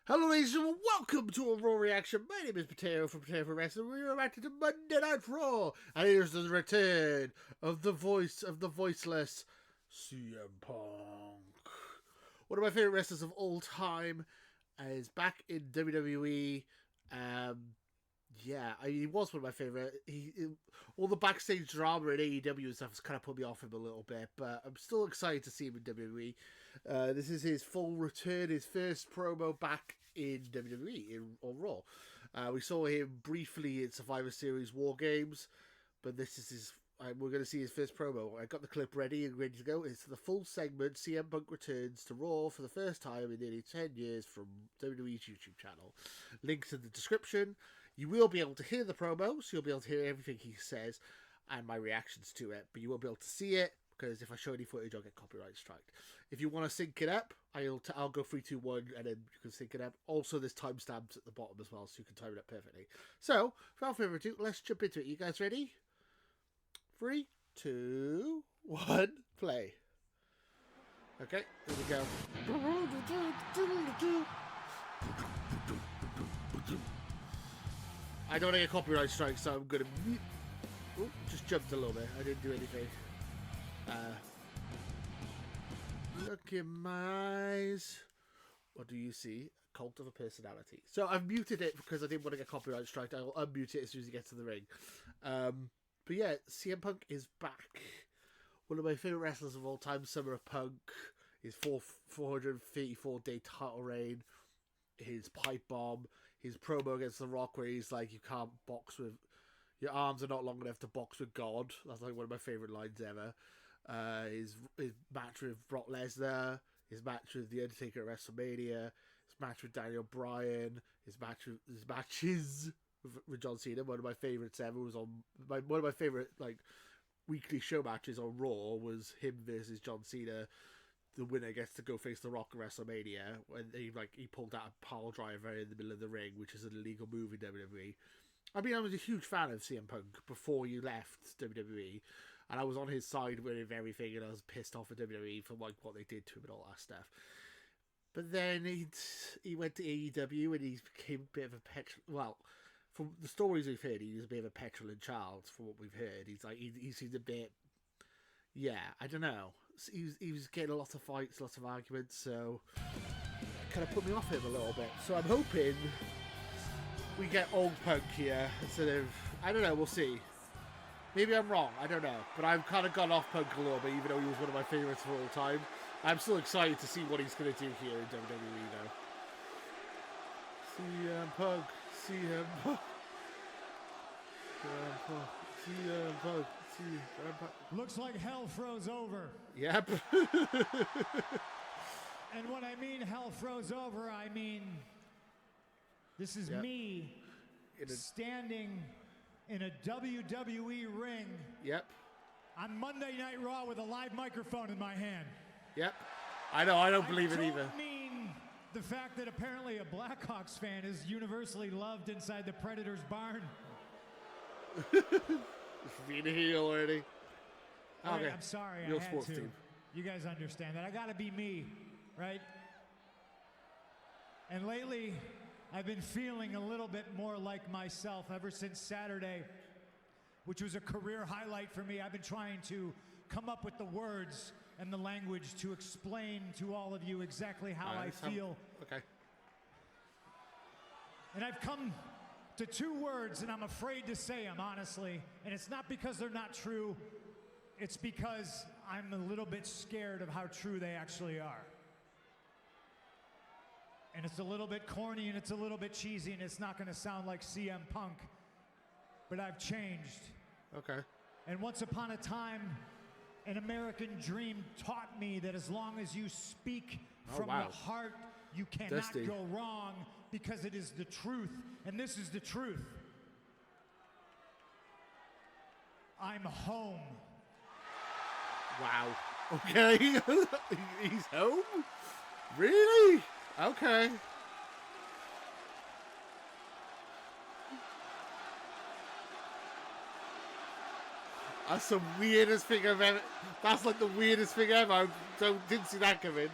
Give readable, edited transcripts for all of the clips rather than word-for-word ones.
Hello ladies and gentlemen, welcome to a Raw Reaction. My name is Potato from PotatoProWrestling. We are reacting to Monday Night Raw. And here's the return of the voice of the voiceless, CM Punk. One of my favourite wrestlers of all time is back in WWE. He was one of my favourite. All the backstage drama in AEW and stuff has kind of put me off him a little bit, but I'm still excited to see him in WWE. This is his full return, his first promo back in WWE on Raw. We saw him briefly in Survivor Series War Games, but this is his. We're going to see his first promo. I got the clip ready and ready to go. It's the full segment. CM Punk returns to Raw for the first time in nearly 10 years from WWE's YouTube channel. Links in the description. You will be able to hear the promo, so you'll be able to hear everything he says and my reactions to it. But you won't be able to see it, because if I show any footage, I'll get copyright striked. If you want to sync it up, I'll go 3, 2, 1, and then you can sync it up. Also, there's timestamps at the bottom as well, so you can time it up perfectly. So, without further ado, let's jump into it. You guys ready? 3, 2, 1, play. Okay, here we go. I don't want to get copyright strikes, so I'm gonna just jumped a little bit. I didn't do anything. Look in my eyes. What do you see? A cult of a personality. So I've muted it because I didn't want to get copyright strike. I'll unmute it as soon as he gets to the ring. But yeah, CM Punk is back. One of my favourite wrestlers of all time, Summer of Punk. His 434-day title reign. His pipe bomb. His promo against The Rock where he's like, you can't box with... Your arms are not long enough to box with God. That's like one of my favourite lines ever. His match with Brock Lesnar. His match with The Undertaker at WrestleMania. His match with Daniel Bryan. His matches... with John Cena. One of my favourites ever was on one of my favourite weekly show matches on Raw was him versus John Cena. The winner gets to go face The Rock at WrestleMania when he pulled out a pile driver in the middle of the ring, which is an illegal move in WWE. I mean, I was a huge fan of CM Punk before you left WWE, and I was on his side with everything, and I was pissed off at WWE for what they did to him and all that stuff. But then he went to AEW and he became a bit of a from the stories we've heard, he was a bit of a petulant child. From what we've heard, he seemed a bit, I don't know. He was getting a lot of fights, lots of arguments, so it kind of put me off him a little bit. So I'm hoping we get old Punk here instead of, I don't know. We'll see. Maybe I'm wrong. I don't know, but I've kind of gone off Punk a little bit, even though he was one of my favorites for all time. I'm still excited to see what he's going to do here in WWE though. CM Punk. CM Punk. CM Punk. CM Punk. Looks like hell froze over. Yep. And when I mean hell froze over, I mean this is me standing in a WWE ring. Yep. On Monday Night Raw with a live microphone in my hand. Yep. I know. I don't believe it either. I don't mean the fact that apparently a Blackhawks fan is universally loved inside the Predators barn. Being a heel already. Okay, right, I'm sorry. Real I had sports to. Team. You guys understand that. I gotta be me, right? And lately, I've been feeling a little bit more like myself ever since Saturday, which was a career highlight for me. I've been trying to come up with the words and the language to explain to all of you exactly how I feel. Okay. And I've come to 2 words, and I'm afraid to say them, honestly. And it's not because they're not true. It's because I'm a little bit scared of how true they actually are. And it's a little bit corny, and it's a little bit cheesy, and it's not going to sound like CM Punk. But I've changed. Okay. And once upon a time, an American dream taught me that as long as you speak from the heart, you cannot go wrong, because it is the truth. And this is the truth. I'm home. Wow. Okay. He's home? Really? Okay. That's the weirdest thing I've ever... That's like the weirdest thing ever. I didn't see that coming.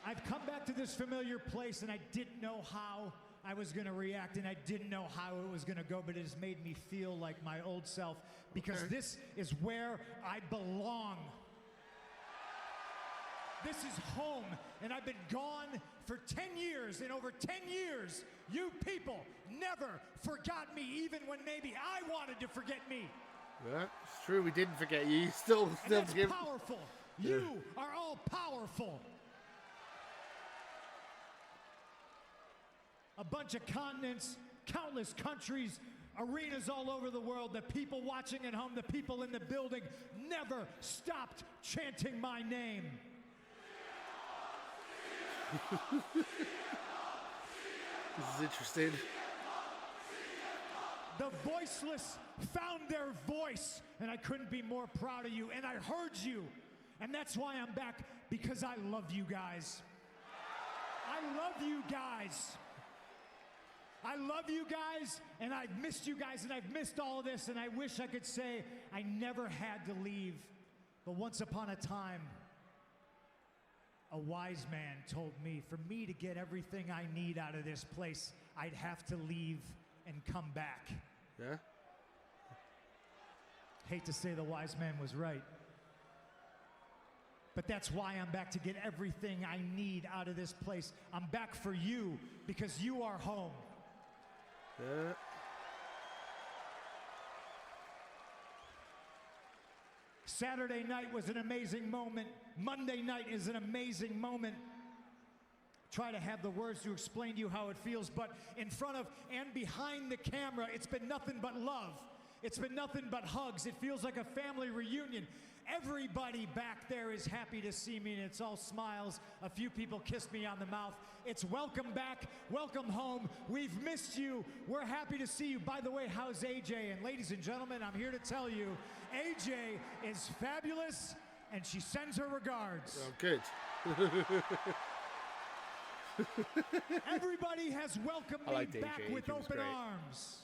I've come back to this familiar place, and I didn't know how I was going to react, and I didn't know how it was going to go, but it has made me feel like my old self, because this is where I belong. This is home, and I've been gone for 10 years, and over 10 years, you people never forgot me, even when maybe I wanted to forget me. Yeah, it's true, we didn't forget you. You still That's powerful. You are all powerful. A bunch of continents, countless countries, arenas all over the world, the people watching at home, the people in the building never stopped chanting my name. This is interesting. The voiceless found their voice, and I couldn't be more proud of you, and I heard you, and that's why I'm back, because I love you guys. I love you guys. I love you guys, and I've missed you guys, and I've missed all of this, and I wish I could say I never had to leave. But once upon a time, a wise man told me for me to get everything I need out of this place, I'd have to leave and come back. Yeah? Hate to say the wise man was right. But that's why I'm back, to get everything I need out of this place. I'm back for you, because you are home. Yeah. Saturday night was an amazing moment. Monday night is an amazing moment. Try to have the words to explain to you how it feels, but in front of and behind the camera, it's been nothing but love. It's been nothing but hugs. It feels like a family reunion. Everybody back there is happy to see me, and it's all smiles. A few people kissed me on the mouth. It's welcome back, welcome home. We've missed you. We're happy to see you. By the way, how's AJ? And ladies and gentlemen, I'm here to tell you, AJ is fabulous, and she sends her regards. Oh, good. Everybody has welcomed me back with open arms.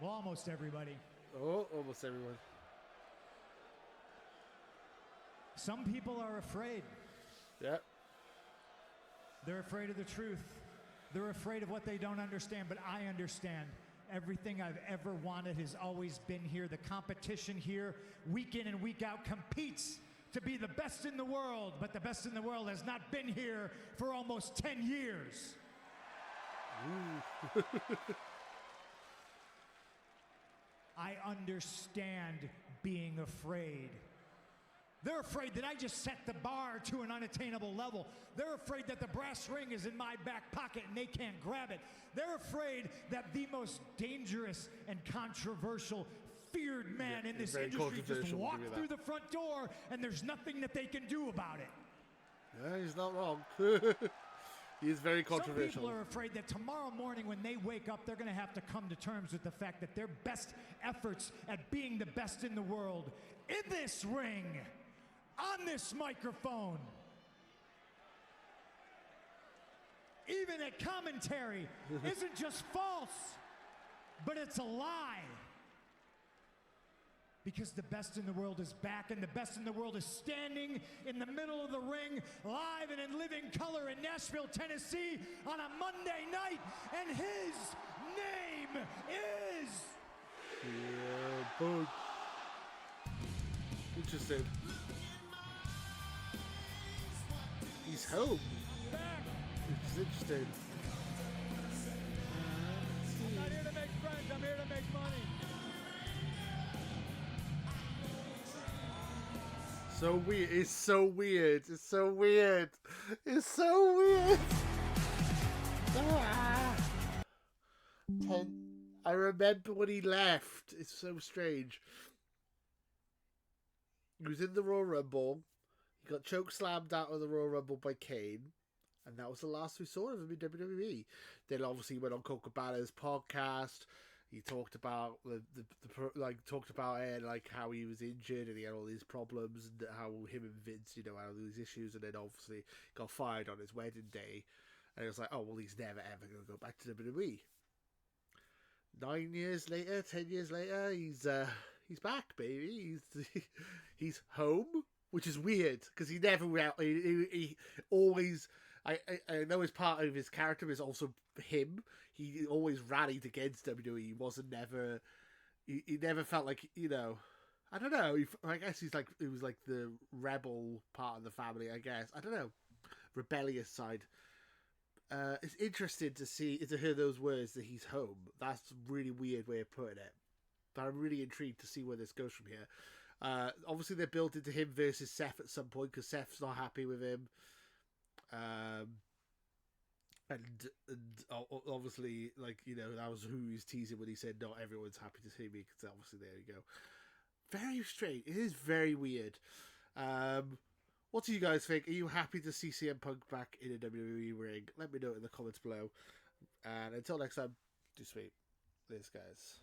Well, almost everybody. Oh, almost everyone. Some people are afraid. Yeah. They're afraid of the truth. They're afraid of what they don't understand, but I understand. Everything I've ever wanted has always been here. The competition here, week in and week out, competes to be the best in the world, but the best in the world has not been here for almost 10 years. I understand being afraid. They're afraid that I just set the bar to an unattainable level. They're afraid that the brass ring is in my back pocket and they can't grab it. They're afraid that the most dangerous and controversial, feared man in this industry just walked through the front door and there's nothing that they can do about it. Yeah, he's not wrong. He's very controversial. Some people are afraid that tomorrow morning when they wake up, they're going to have to come to terms with the fact that their best efforts at being the best in the world, in this ring, on this microphone, even at commentary, isn't just false, but it's a lie. Because the best in the world is back, and the best in the world is standing in the middle of the ring, live and in living color in Nashville, Tennessee, on a Monday night, and his name is... Yeah, boy. Interesting. He's home. Back. Which is interesting. I'm not here to make friends, I'm here to make money. So weird. It's so weird. It's so weird. It's so weird. I remember when he left. It's so strange. He was in the Royal Rumble. He got choke slammed out of the Royal Rumble by Kane. And that was the last we saw of him in WWE. Then obviously he went on Colt Cabana's podcast. He talked about talked about like how he was injured and he had all these problems and how him and Vince, had all these issues, and then obviously got fired on his wedding day. And it was like, oh well, he's never ever going to go back to WWE. 9 years later, 10 years later, he's back, baby. He's home, which is weird because he never he always. I know as part of his character is also him. He always rallied against WWE. He wasn't never. He never felt like, you know. I don't know. I guess he was like the rebel part of the family. I guess I don't know. Rebellious side. It's interesting to hear those words that he's home. That's a really weird way of putting it. But I'm really intrigued to see where this goes from here. Obviously, they're built into him versus Seth at some point because Seth's not happy with him. And obviously, like, you know, that was who he was teasing when he said, not everyone's happy to see me, because obviously, there you go. Very strange. It is very weird. What do you guys think? Are you happy to see CM Punk back in a WWE ring? Let me know in the comments below. And until next time, do sweet. This, guys.